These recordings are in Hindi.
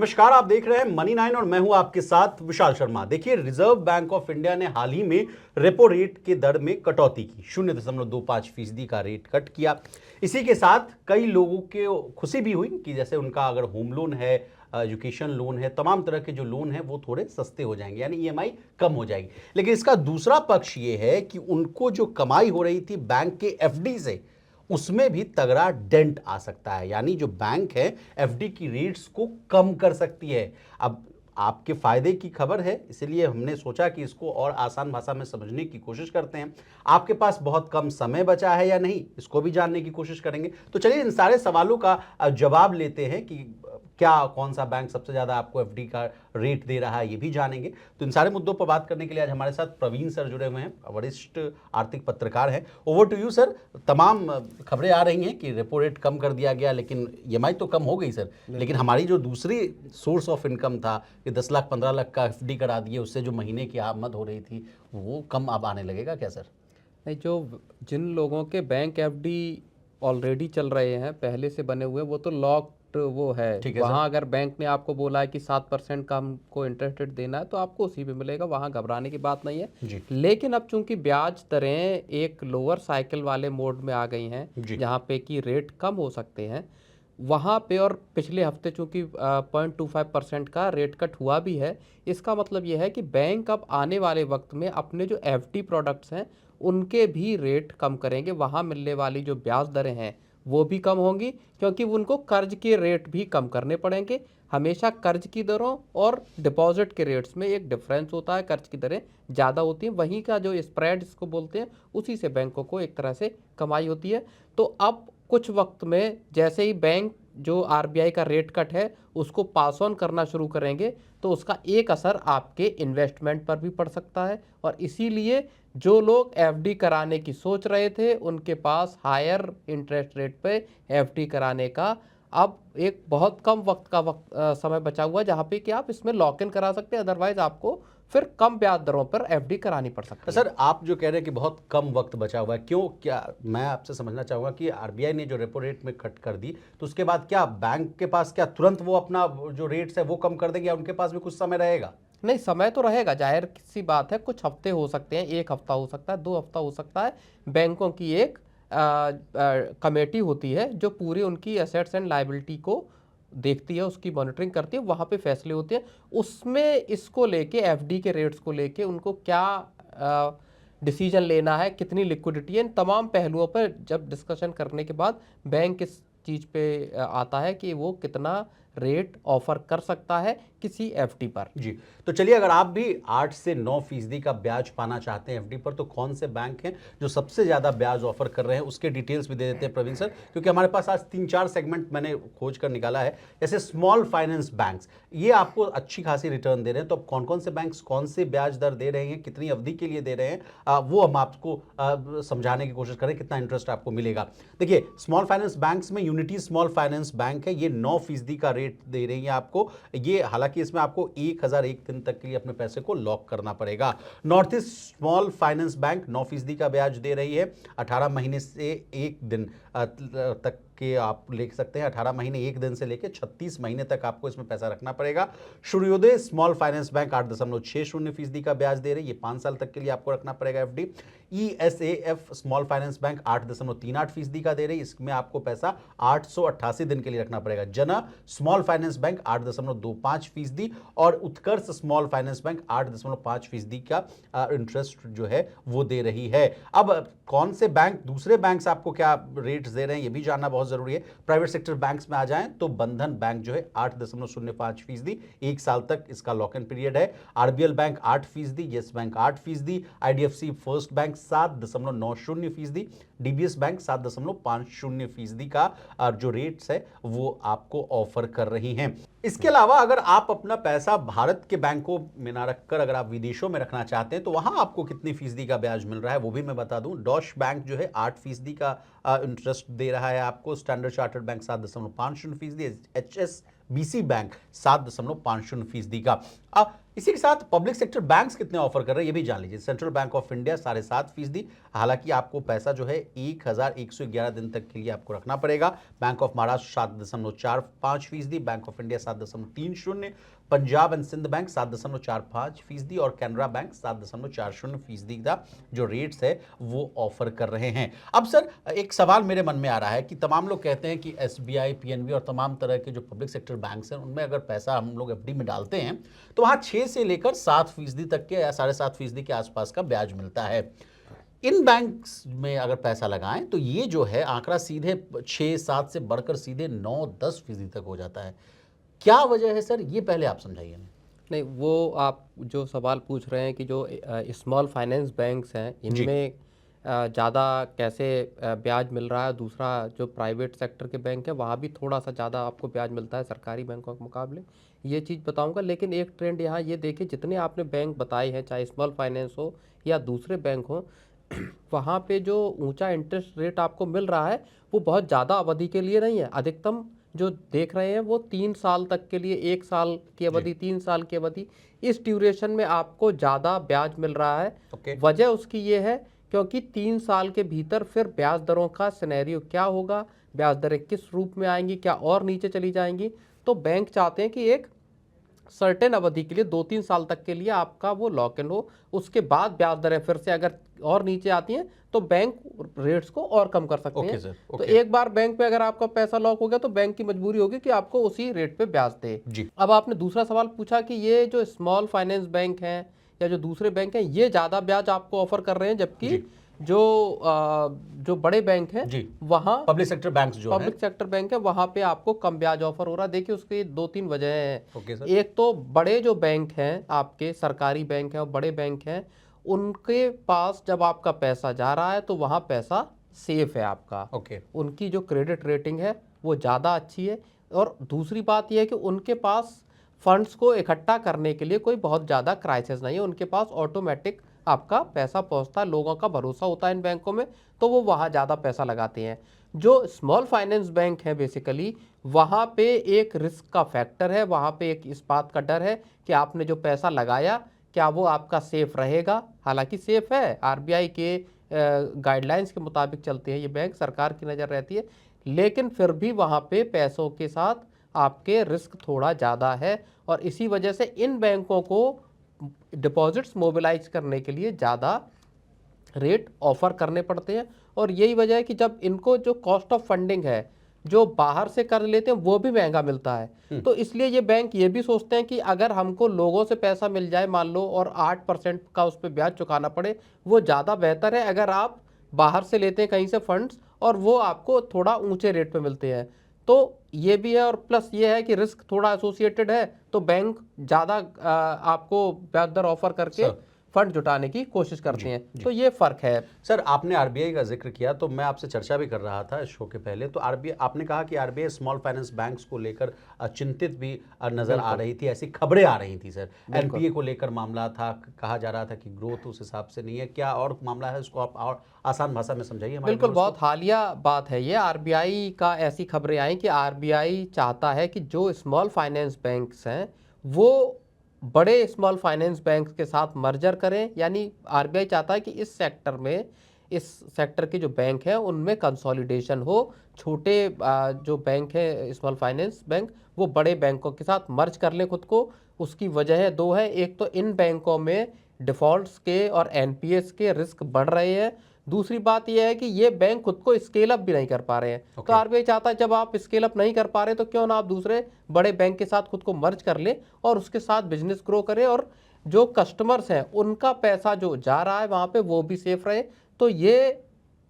नमस्कार, आप देख रहे हैं मनी 9 और मैं हूं आपके साथ विशाल शर्मा। देखिए, रिजर्व बैंक ऑफ इंडिया ने हाल ही में रेपो रेट के दर में कटौती की, 0.25% का रेट कट किया। इसी के साथ कई लोगों को खुशी भी हुई कि जैसे उनका अगर होम लोन है, एजुकेशन लोन है, तमाम तरह के जो लोन है वो थोड़े सस्ते हो जाएंगे, यानी ईएमआई कम हो जाएगी। लेकिन इसका दूसरा पक्ष ये है कि उनको जो कमाई हो रही थी बैंक के एफडी से, उसमें भी तगड़ा डेंट आ सकता है। यानी जो बैंक है एफडी की रेट्स को कम कर सकती है। अब आपके फायदे की खबर है, इसलिए हमने सोचा कि इसको और आसान भाषा में समझने की कोशिश करते हैं। आपके पास बहुत कम समय बचा है या नहीं, इसको भी जानने की कोशिश करेंगे। तो चलिए इन सारे सवालों का जवाब लेते हैं कि क्या कौन सा बैंक सबसे ज्यादा आपको एफडी का रेट दे रहा है, ये भी जानेंगे। तो इन सारे मुद्दों पर बात करने के लिए आज हमारे साथ प्रवीण सर जुड़े हुए हैं, वरिष्ठ आर्थिक पत्रकार हैं। Over to you sir. तमाम खबरें आ रही हैं कि रेपो रेट कम कर दिया गया, लेकिन ईएमआई तो कम हो गई सर, लेकिन हमारी जो दूसरी सोर्स ऑफ इनकम था कि 10 लाख 15 लाख का एफडी करा दिए, उससे जो महीने की आमद हो रही थी वो कम अब आने लगेगा क्या सर? नहीं, जो जिन लोगों के बैंक एफडी ऑलरेडी चल रहे हैं, पहले से बने हुए, वो तो लॉक्ड वो है। ठीक है वहाँ सर। अगर बैंक ने आपको बोला है कि 7% का हमको इंटरेस्ट रेट देना है तो आपको उसी पे मिलेगा, वहाँ घबराने की बात नहीं है। जी लेकिन अब चूंकि ब्याज दरें एक लोअर साइकिल वाले मोड में आ गई हैं, जी जहाँ पे कि रेट कम हो सकते हैं, वहाँ पे, और पिछले हफ्ते चूंकि 0.25% का रेट कट हुआ भी है, इसका मतलब यह है कि बैंक अब आने वाले वक्त में अपने जो एफडी प्रोडक्ट्स हैं उनके भी रेट कम करेंगे। वहाँ मिलने वाली जो ब्याज दरें हैं वो भी कम होंगी, क्योंकि उनको कर्ज के रेट भी कम करने पड़ेंगे। हमेशा कर्ज की दरों और डिपॉजिट के रेट्स में एक डिफरेंस होता है, कर्ज की दरें ज़्यादा होती हैं, वहीं का जो स्प्रेड इसको बोलते हैं, उसी से बैंकों को एक तरह से कमाई होती है। तो अब कुछ वक्त में जैसे ही बैंक जो आरबीआई का रेट कट है उसको पास ऑन करना शुरू करेंगे, तो उसका एक असर आपके इन्वेस्टमेंट पर भी पड़ सकता है। और इसीलिए जो लोग एफडी कराने की सोच रहे थे, उनके पास हायर इंटरेस्ट रेट पे एफडी कराने का अब एक बहुत कम समय बचा हुआ है, जहाँ पे कि आप इसमें लॉक इन करा सकते हैं। अदरवाइज आपको फिर कम ब्याज दरों पर एफडी करानी पड़ सकती है। सर, आप जो कह रहे हैं कि बहुत कम वक्त बचा हुआ है, क्यों, क्या मैं आपसे समझना चाहूंगा कि आरबीआई ने जो रेपो रेट में कट कर दी, तो उसके बाद क्या बैंक के पास क्या तुरंत वो अपना जो रेट्स है वो कम कर देंगे या उनके पास भी कुछ समय रहेगा? नहीं, समय तो रहेगा, जाहिर सी बात है। कुछ हफ्ते हो सकते हैं, एक हफ्ता हो सकता है, 2 हफ्ता हो सकता है। बैंकों की एक कमेटी होती है जो पूरी उनकी एसेट्स एंड लायबिलिटी को देखती है, उसकी मॉनिटरिंग करती है, वहाँ पे फैसले होते हैं। उसमें इसको लेके, एफडी के रेट्स को लेके उनको क्या डिसीजन लेना है, कितनी लिक्विडिटी है, इन तमाम पहलुओं पर जब डिस्कशन करने के बाद बैंक इस चीज़ पे आता है कि वो कितना रेट ऑफर कर सकता है किसी एफडी पर। जी। तो चलिए, अगर आप भी 8 से 9% का ब्याज पाना चाहते हैं एफडी पर, तो कौन से बैंक हैं जो सबसे ज्यादा ब्याज ऑफर कर रहे हैं, उसके डिटेल्स भी दे देते हैं प्रवीण सर, क्योंकि हमारे पास आज 3-4 सेगमेंट मैंने खोज कर निकाला है। जैसे स्मॉल फाइनेंस बैंक्स, ये आपको अच्छी खासी रिटर्न दे रहे हैं। तो अब कौन कौन से बैंक्स कौन से ब्याज दर दे रहे हैं, कितनी अवधि के लिए दे रहे हैं, वो हम आपको समझाने की कोशिश करें, कितना इंटरेस्ट आपको मिलेगा। देखिए, स्मॉल फाइनेंस बैंक्स में यूनिटी स्मॉल फाइनेंस बैंक है, ये 9% का रेट दे रही है आपको। ये हालांकि इसमें आपको 1001 दिन तक के लिए अपने पैसे को लॉक करना पड़ेगा। North east small finance bank 9% का ब्याज दे रही है, 18 महीने से 1 दिन तक के आप ले सकते हैं। 18 महीने 1 दिन से लेकर 36 महीने तक आपको इसमें पैसा रखना पड़ेगा। सूर्योदय स्मॉल फाइनेंस बैंक 8.60% का ब्याज दे रही है, ये 5 साल तक के लिए आपको रखना पड़ेगा FD. ESAF small finance bank 8.38% का दे रही है, इसमें आपको पैसा 888 दिन के लिए रखना पड़ेगा। जना स्मॉल फाइनेंस बैंक 8.25% और उत्कर्ष स्मॉल फाइनेंस बैंक 8.5% का इंटरेस्ट जो है वो दे रही है। अब कौन से बैंक, दूसरे बैंक्स आपको क्या रेट्स दे रहे हैं, ये भी जानना बहुत जरूरी है। प्राइवेट सेक्टर बैंक्स में आ जाएं तो बंधन बैंक जो है 8.05%, 1 साल तक इसका लॉक इन पीरियड है। RBL bank 8%, yes bank 8%, IDFC first bank 7.90%, DBS bank 7.50% का जो रेट्स है वो आपको ऑफर कर रही हैं। इसके अलावा अगर आप अपना पैसा भारत के बैंकों में ना रखकर अगर आप विदेशों में रखना चाहते हैं, तो वहां आपको कितनी फीसदी का ब्याज मिल रहा है वो भी मैं बता दूं। डॉश बैंक जो है 8% का इंटरेस्ट दे रहा है आपको। Standard chartered bank 7.50%, HS BC bank 7.50% का। अब इसी के साथ पब्लिक सेक्टर बैंक्स कितने ऑफर कर रहे हैं ये भी जान लीजिए। सेंट्रल बैंक ऑफ इंडिया 7.5%, हालांकि आपको पैसा जो है 1111 दिन तक के लिए आपको रखना पड़ेगा। Bank of Maharashtra 7.45%, bank of India 7.30%, Punjab and Sind bank 7.45% और कैनरा बैंक 7.40% का जो रेट्स है वो ऑफर कर रहे हैं। अब सर एक सवाल मेरे मन में आ रहा है कि तमाम लोग कहते हैं कि एसबीआई, पीएनबी और तमाम तरह के जो पब्लिक सेक्टर बैंक्स हैं उनमें अगर पैसा हम लोग एफडी में डालते हैं तो वहां 6 से लेकर 7% तक के या 7.5% के आसपास का ब्याज मिलता है। इन बैंक्स में अगर पैसा लगाएं तो ये जो है आंकड़ा सीधे 6-7 से बढ़कर सीधे 9-10% तक हो जाता है। क्या वजह है सर, ये पहले आप समझाइए हमें। नहीं, वो आप जो सवाल पूछ रहे हैं कि जो स्मॉल फाइनेंस बैंक्स हैं इनमें ज़्यादा कैसे ब्याज मिल रहा है, दूसरा जो प्राइवेट सेक्टर के बैंक है वहाँ भी थोड़ा सा ज़्यादा आपको ब्याज मिलता है सरकारी बैंकों के मुकाबले, ये चीज़ बताऊंगा। लेकिन एक ट्रेंड यहाँ ये देखिए, जितने आपने बैंक बताए हैं चाहे स्मॉल फाइनेंस हो या दूसरे बैंक हो, वहाँ पे जो ऊंचा इंटरेस्ट रेट आपको मिल रहा है वो बहुत ज़्यादा अवधि के लिए नहीं है। अधिकतम जो देख रहे हैं वो 3 साल तक के लिए, 1 साल की अवधि, 3 साल की अवधि, इस ड्यूरेशन में आपको ज़्यादा ब्याज मिल रहा है। वजह उसकी ये है क्योंकि 3 साल के भीतर फिर ब्याज दरों का सिनेरियो क्या होगा, ब्याज दरें किस रूप में आएंगी, क्या और नीचे चली जाएंगी। तो बैंक चाहते हैं कि एक सर्टेन अवधि के लिए 2-3 साल तक के लिए आपका वो लॉक इन हो, उसके बाद ब्याज दरें फिर से अगर और नीचे आती हैं तो बैंक रेट्स को और कम कर सकते हैं। तो एक बार बैंक पे अगर आपका पैसा लॉक हो गया तो बैंक की मजबूरी होगी कि आपको उसी रेट पे ब्याज दे। अब आपने दूसरा सवाल पूछा कि ये जो स्मॉल फाइनेंस बैंक हैं या जो दूसरे बैंक हैं ये ज़्यादा ब्याज आपको ऑफर कर रहे हैं, जबकि जो बड़े बैंक हैं वहाँ पब्लिक सेक्टर बैंक है वहाँ पे आपको कम ब्याज ऑफर हो रहा है। देखिए उसकी 2-3 वजह हैं। एक तो बड़े जो बैंक हैं, आपके सरकारी बैंक हैं और बड़े बैंक हैं, उनके पास जब आपका पैसा जा रहा है तो वहाँ पैसा सेफ है आपका। उनकी जो क्रेडिट रेटिंग है वो ज़्यादा अच्छी है। और दूसरी बात यह है कि उनके पास फंड्स को इकट्ठा करने के लिए कोई बहुत ज़्यादा क्राइसिस नहीं है, उनके पास ऑटोमेटिक आपका पैसा पहुंचता है, लोगों का भरोसा होता है इन बैंकों में, तो वो वहाँ ज़्यादा पैसा लगाते हैं। जो स्मॉल फाइनेंस बैंक है बेसिकली वहाँ पे एक रिस्क का फैक्टर है, वहाँ पे एक इस बात का डर है कि आपने जो पैसा लगाया क्या वो आपका सेफ रहेगा। हालांकि सेफ है, आरबीआई के गाइडलाइंस के मुताबिक चलते हैं ये बैंक, सरकार की नज़र रहती है, लेकिन फिर भी वहाँ पे पैसों के साथ आपके रिस्क थोड़ा ज़्यादा है। और इसी वजह से इन बैंकों को डिपॉजिट्स मोबिलाइज करने के लिए ज़्यादा रेट ऑफर करने पड़ते हैं। और यही वजह है कि जब इनको जो कॉस्ट ऑफ फंडिंग है जो बाहर से कर लेते हैं वो भी महंगा मिलता है, तो इसलिए ये बैंक ये भी सोचते हैं कि अगर हमको लोगों से पैसा मिल जाए मान लो और 8% का उस पर ब्याज चुकाना पड़े, वो ज़्यादा बेहतर है अगर आप बाहर से लेते हैं कहीं से फंड्स और वो आपको थोड़ा ऊंचे रेट पे मिलते हैं। तो ये भी है, और प्लस ये है कि रिस्क थोड़ा एसोसिएटेड है, तो बैंक ज़्यादा आपको ब्याज दर ऑफर करके फंड जुटाने की कोशिश करते हैं। तो ये फर्क है। सर आपने आरबीआई का जिक्र किया तो मैं आपसे चर्चा भी कर रहा था इस शो के पहले, तो आरबीआई आपने कहा कि आरबीआई स्मॉल फाइनेंस बैंक्स को लेकर चिंतित भी नजर आ रही थी, ऐसी खबरें आ रही थी सर। एनपीए को लेकर मामला था, कहा जा रहा था कि ग्रोथ उस हिसाब से नहीं है, क्या और मामला है उसको आप और आसान भाषा में समझाइए। बिल्कुल, बहुत हालिया बात है ये। आरबीआई का ऐसी खबरें आई कि आरबीआई चाहता है कि जो स्मॉल फाइनेंस बैंक्स हैं वो बड़े स्मॉल फाइनेंस बैंक के साथ मर्जर करें। यानी आरबीआई चाहता है कि इस सेक्टर के जो बैंक हैं उनमें कंसोलिडेशन हो, छोटे जो बैंक हैं स्मॉल फाइनेंस बैंक वो बड़े बैंकों के साथ मर्ज कर लें खुद को। उसकी वजह दो है, एक तो इन बैंकों में डिफ़ॉल्ट्स के और एनपीएस के रिस्क बढ़ रहे हैं, दूसरी बात यह है कि ये बैंक खुद को स्केल अप भी नहीं कर पा रहे हैं। तो आरबीआई चाहता है जब आप स्केल अप नहीं कर पा रहे तो क्यों ना आप दूसरे बड़े बैंक के साथ खुद को मर्ज कर ले और उसके साथ बिजनेस ग्रो करें, और जो कस्टमर्स हैं उनका पैसा जो जा रहा है वहाँ पे वो भी सेफ रहे। तो ये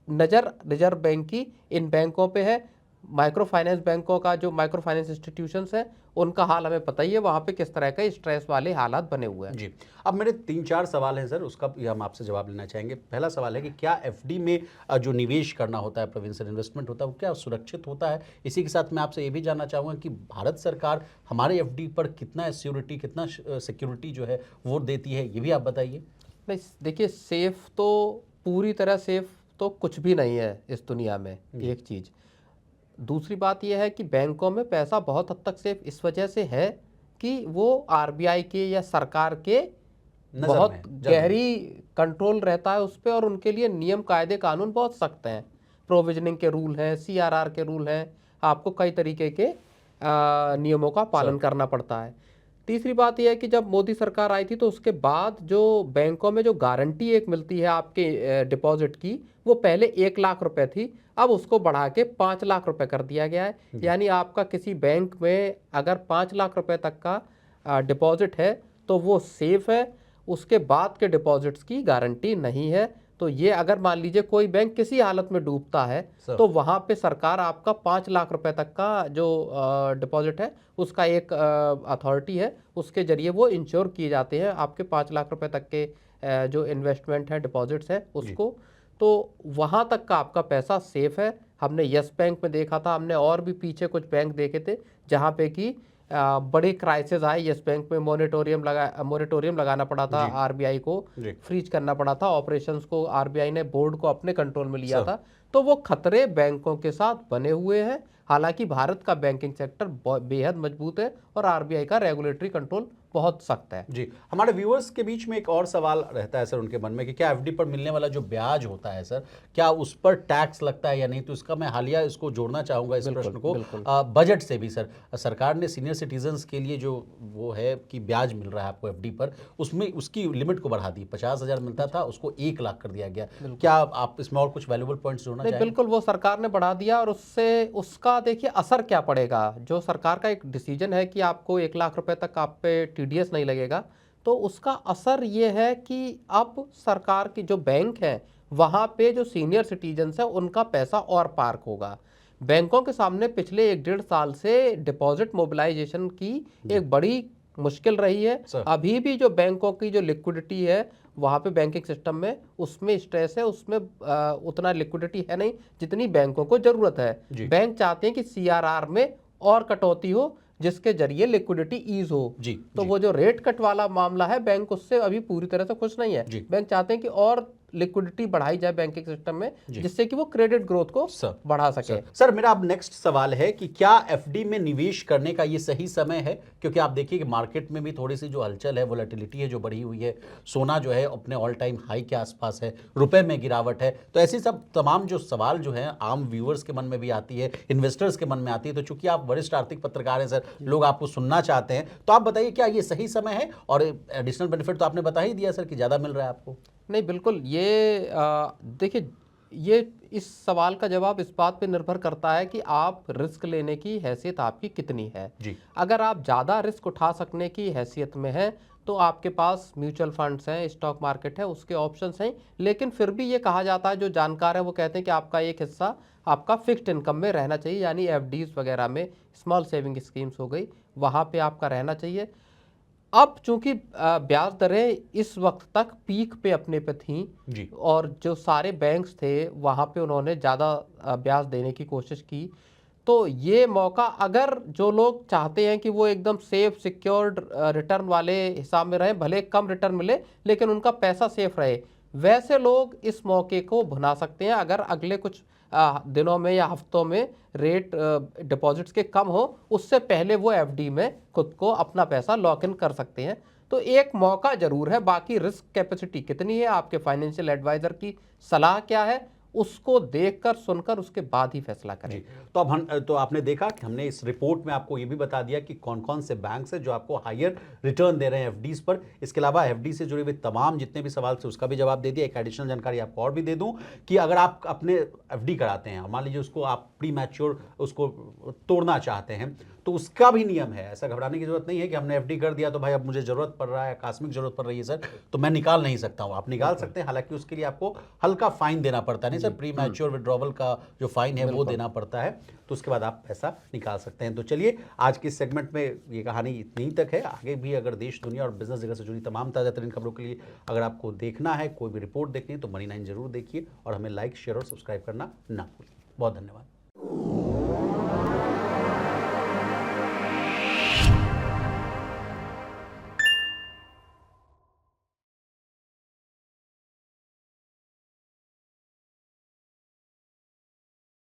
नज़र रिजर्व बैंक की इन बैंकों पे है। माइक्रो फाइनेंस बैंकों का जो माइक्रो फाइनेंस इंस्टीट्यूशंस हैं उनका हाल हमें पता ही है, वहाँ पे किस तरह के स्ट्रेस वाले हालात बने हुए हैं। जी, अब मेरे 3-4 सवाल हैं सर, उसका हम आपसे जवाब लेना चाहेंगे। पहला सवाल है कि क्या एफडी में जो निवेश करना होता है, प्रवीण सर, इन्वेस्टमेंट होता है, वो क्या सुरक्षित होता है? इसी के साथ मैं आपसे ये भी जानना चाहूँगा कि भारत सरकार हमारे एफडी पर कितना सिक्योरिटी, कितना सिक्योरिटी जो है वो देती है, ये भी आप बताइए। नहीं, देखिए सेफ तो पूरी तरह सेफ तो कुछ भी नहीं है इस दुनिया में। एक चीज़ दूसरी बात यह है कि बैंकों में पैसा बहुत हद तक सेफ इस वजह से है कि वो आरबीआई के या सरकार के नजर बहुत में जल्द में। गहरी कंट्रोल रहता है उस पर, और उनके लिए नियम कायदे कानून बहुत सख्त हैं। प्रोविजनिंग के रूल हैं, सीआरआर के रूल हैं, आपको कई तरीके के नियमों का पालन सर। करना पड़ता है। तीसरी बात यह है कि जब मोदी सरकार आई थी तो उसके बाद जो बैंकों में जो गारंटी एक मिलती है आपके डिपॉजिट की, वो पहले 1 लाख रुपए थी, अब उसको बढ़ा के 5 लाख रुपए कर दिया गया है। यानी आपका किसी बैंक में अगर 5 लाख रुपए तक का डिपॉजिट है तो वो सेफ है, उसके बाद के डिपॉजिट्स की गारंटी नहीं है। तो ये अगर मान लीजिए कोई बैंक किसी हालत में डूबता है सर। तो वहाँ पे सरकार आपका 5 लाख रुपए तक का जो डिपॉजिट है उसका एक अथॉरिटी है, उसके जरिए वो इंश्योर किए जाते हैं आपके 5 लाख रुपए तक के जो इन्वेस्टमेंट है, डिपॉजिट्स है उसको। तो वहाँ तक का आपका पैसा सेफ है। हमने यस बैंक में देखा था, हमने और भी पीछे कुछ बैंक देखे थे जहाँ पे कि बड़े क्राइसिस आए, यस बैंक में मोरेटोरियम लगाना पड़ा था, आरबीआई को फ्रीज करना पड़ा था, ऑपरेशंस को आरबीआई ने बोर्ड को अपने कंट्रोल में लिया था। तो वो खतरे बैंकों के साथ बने हुए हैं। हालांकि भारत का बैंकिंग सेक्टर बेहद मजबूत है और आरबीआई का रेगुलेटरी कंट्रोल बहुत सख्त है। जी, हमारे व्यूअर्स के बीच में एक और सवाल रहता है सर उनके मन में कि क्या एफडी पर मिलने वाला जो ब्याज होता है सर, क्या उस पर टैक्स लगता है या नहीं? तो इसका मैं हालिया इसको जोड़ना चाहूंगा इस प्रश्न को बजट से भी। सर, सरकार ने सीनियर सिटीजन्स के लिए जो वो है कि ब्याज मिल रहा है आपको एफडी पर, उसमें उसकी लिमिट को बढ़ा दी, 50,000 मिलता था उसको 1 लाख कर दिया गया। क्या आप इसमें और कुछ वैल्यूबल पॉइंट्स जोड़ना चाहेंगे? बिल्कुल, वो सरकार ने बढ़ा दिया और उससे उसका देखिए असर क्या पड़ेगा। जो सरकार का एक डिसीजन है कि आपको 1 लाख रुपए तक आप पे टीडीएस नहीं लगेगा, तो उसका असर ये है कि अब सरकार की जो बैंक है वहाँ पे जो सीनियर सिटीजन्स है उनका पैसा और पार्क होगा। बैंकों के सामने पिछले 1-1.5 साल से डिपॉजिट मोबिलाइजेशन की एक बड़ी मुश्किल रही है। अभी भी जो बैंकों की जो लिक्विडिटी है वहाँ पे बैंकिंग सिस्टम में उसमें स्ट्रेस है, उसमें उतना लिक्विडिटी है नहीं जितनी बैंकों को जरूरत है। बैंक चाहते हैं कि सीआरआर में और कटौती हो जिसके जरिए लिक्विडिटी ईज हो। तो वो जो रेट कट वाला मामला है, बैंक उससे अभी पूरी तरह से खुश नहीं है। बैंक चाहते हैं कि और लिक्विडिटी बढ़ाई जाए बैंकिंग सिस्टम में जिससे कि वो क्रेडिट ग्रोथ को बढ़ा सके। सर, मेरा अब नेक्स्ट सवाल है कि क्या एफडी में निवेश करने का ये सही समय है? क्योंकि आप देखिए कि मार्केट में भी थोड़ी सी जो हलचल है, वोलेटिलिटी है जो बढ़ी हुई है, सोना जो है अपने ऑल टाइम हाई के आसपास है, रुपए में गिरावट है। तो ऐसी सब तमाम जो सवाल जो है आम व्यूअर्स के मन में भी आती है, इन्वेस्टर्स के मन में आती है। तो चूंकि आप वरिष्ठ आर्थिक पत्रकार हैं सर, लोग आपको सुनना चाहते हैं, तो आप बताइए क्या ये सही समय है? और एडिशनल बेनिफिट तो आपने बता ही दिया सर कि ज्यादा मिल रहा है आपको। नहीं, बिल्कुल, ये देखिए, ये इस सवाल का जवाब इस बात पे निर्भर करता है कि आप रिस्क लेने की हैसियत आपकी कितनी है। अगर आप ज़्यादा रिस्क उठा सकने की हैसियत में हैं तो आपके पास म्यूचुअल फंड्स हैं, स्टॉक मार्केट है, उसके ऑप्शंस हैं। लेकिन फिर भी ये कहा जाता है, जो जानकार है वो कहते हैं कि आपका एक हिस्सा आपका फिक्स्ड इनकम में रहना चाहिए, यानी एफडीज वगैरह में, स्मॉल सेविंग स्कीम्स हो गई, वहाँ पे आपका रहना चाहिए। अब चूंकि ब्याज दरें इस वक्त तक पीक पे अपने पे थी और जो सारे बैंक्स थे वहाँ पे उन्होंने ज़्यादा ब्याज देने की कोशिश की, तो ये मौका, अगर जो लोग चाहते हैं कि वो एकदम सेफ सिक्योर्ड रिटर्न वाले हिसाब में रहे, भले कम रिटर्न मिले लेकिन उनका पैसा सेफ रहे, वैसे लोग इस मौके को भुना सकते हैं। अगर अगले कुछ दिनों में या हफ्तों में रेट डिपॉजिट्स के कम हो, उससे पहले वो एफडी में खुद को अपना पैसा लॉक इन कर सकते हैं। तो एक मौका जरूर है। बाकी रिस्क कैपेसिटी कितनी है, आपके फाइनेंशियल एडवाइजर की सलाह क्या है, उसको देखकर सुनकर उसके बाद ही फैसला करें। तो अब तो आपने देखा कि हमने इस रिपोर्ट में आपको ये भी बता दिया कि कौन कौन से बैंक्स हैं जो आपको हायर रिटर्न दे रहे हैं एफडीज पर। इसके अलावा एफडी से जुड़े हुए तमाम जितने भी सवाल थे उसका भी जवाब दे दिया। एक एडिशनल जानकारी आपको और भी दे दूं कि अगर आप अपने एफडी कराते हैं, मान लीजिए उसको आप प्री मैच्योर उसको तोड़ना चाहते हैं, तो उसका भी नियम है। ऐसा घबराने की जरूरत नहीं है कि हमने एफडी कर दिया तो भाई अब मुझे जरूरत पड़ रहा है, आकस्मिक जरूरत पड़ रही है सर तो मैं निकाल नहीं सकता हूं। आप निकाल सकते हैं, हालांकि उसके लिए आपको हल्का फाइन देना पड़ता है। नहीं सर, प्री मैच्योर विड्रॉवल का जो फाइन है वो देना पड़ता है, तो उसके बाद आप पैसा निकाल सकते हैं। तो चलिए, आज के इस सेगमेंट में ये कहानी इतनी तक है। आगे भी अगर देश दुनिया और बिजनेस जगत से जुड़ी तमाम ताज़ा तरीन खबरों के लिए अगर आपको देखना है, कोई भी रिपोर्ट देखनी है, तो मनी 9 जरूर देखिए और हमें लाइक, शेयर और सब्सक्राइब करना ना भूलिए। बहुत धन्यवाद।